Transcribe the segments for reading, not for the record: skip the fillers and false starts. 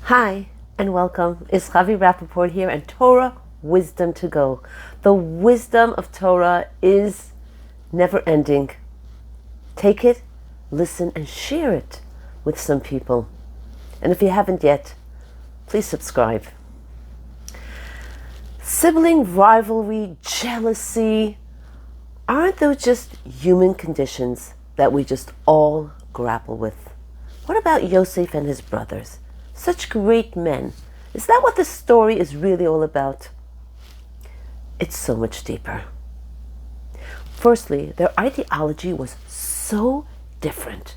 Hi, and welcome. It's Chavi Rappaport here, and Torah Wisdom to Go. The wisdom of Torah is never ending. Take it, listen, and share it with some people. And if you haven't yet, please subscribe. Sibling rivalry, jealousy, aren't those just human conditions that we just all grapple with? What about Yosef and his brothers? Such great men. Is that what the story is really all about? It's so much deeper. Firstly, their ideology was so different.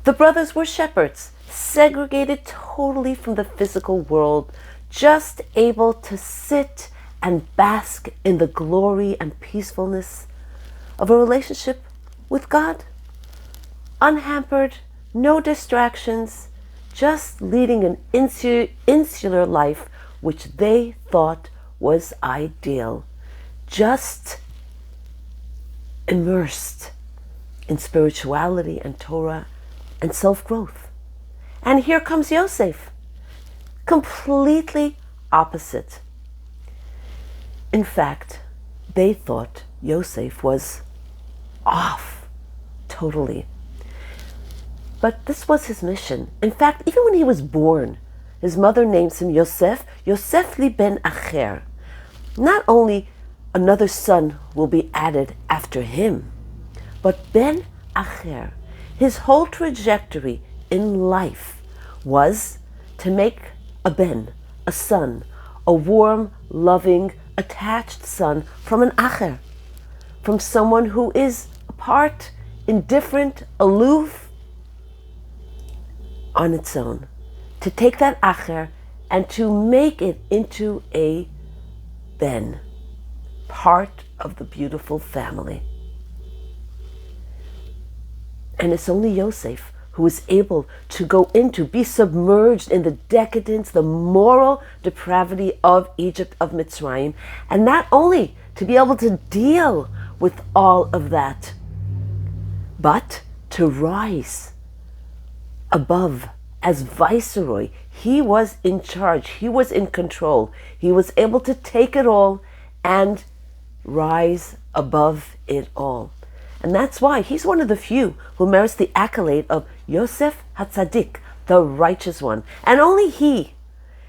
The brothers were shepherds, segregated totally from the physical world, just able to sit and bask in the glory and peacefulness of a relationship with God. Unhampered, no distractions, just leading an insular life which they thought was ideal. Just immersed in spirituality and Torah and self-growth. And here comes Yosef, completely opposite. In fact, they thought Yosef was off totally. But this was his mission. In fact, even when he was born, his mother names him Yosef li ben Acher. Not only another son will be added after him, but ben Acher. His whole trajectory in life was to make a ben, a son, a warm, loving, attached son from an Acher, from someone who is apart, indifferent, aloof, on its own, to take that acher and to make it into a ben, part of the beautiful family. And it's only Yosef who is able to go into, be submerged in the decadence, the moral depravity of Egypt, of Mitzrayim, and not only to be able to deal with all of that, but to rise above as viceroy. He was in charge. He was in control. He was able to take it all and rise above it all. And that's why he's one of the few who merits the accolade of Yosef HaTzadik, the righteous one. And only he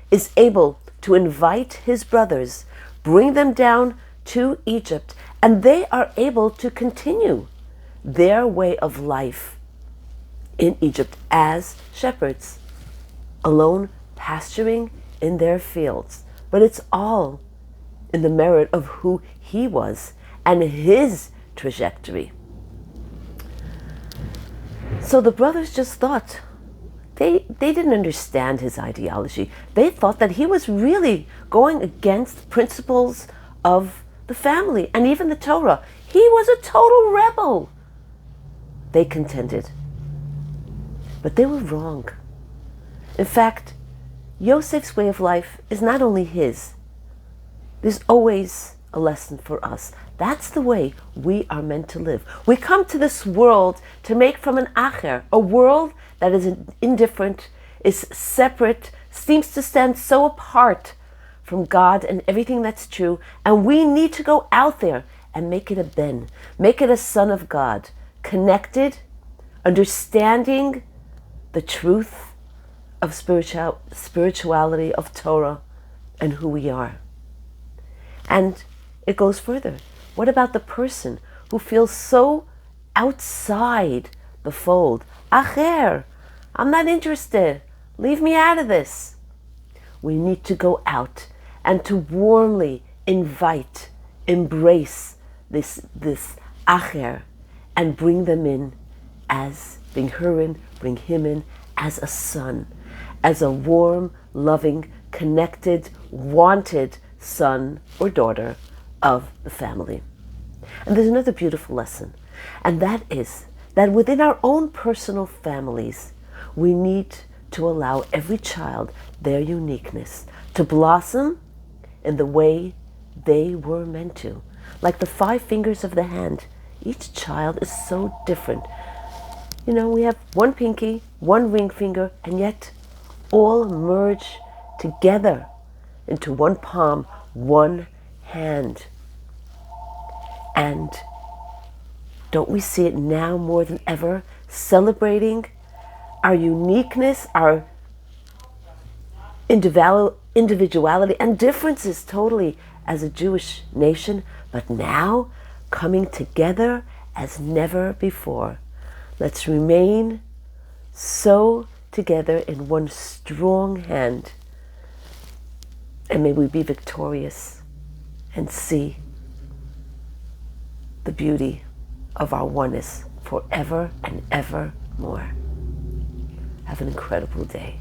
is able to invite his brothers, bring them down to Egypt, and they are able to continue their way of life in Egypt as shepherds, alone pasturing in their fields. But it's all in the merit of who he was and his trajectory. So the brothers just thought, they didn't understand his ideology. They thought that he was really going against principles of the family and even the Torah. He was a total rebel, they contended. But they were wrong. In fact, Yosef's way of life is not only his. There's always a lesson for us. That's the way we are meant to live. We come to this world to make from an acher, a world that is indifferent, is separate, seems to stand so apart from God and everything that's true. And we need to go out there and make it a ben, make it a son of God, connected, understanding the truth of spirituality, of Torah, and who we are. And it goes further. What about the person who feels so outside the fold? Acher, I'm not interested. Leave me out of this. We need to go out and to warmly invite, embrace this acher, and bring them in bring him in as a son, as a warm, loving, connected, wanted son or daughter of the family. And there's another beautiful lesson, and that is that within our own personal families, we need to allow every child their uniqueness to blossom in the way they were meant to. Like the 5 fingers of the hand, each child is so different. You know, we have one pinky, one ring finger, and yet all merge together into one palm, one hand. And don't we see it now more than ever, celebrating our uniqueness, our individuality and differences totally as a Jewish nation, but now coming together as never before. Let's remain so together in one strong hand, and may we be victorious and see the beauty of our oneness forever and ever more. Have an incredible day.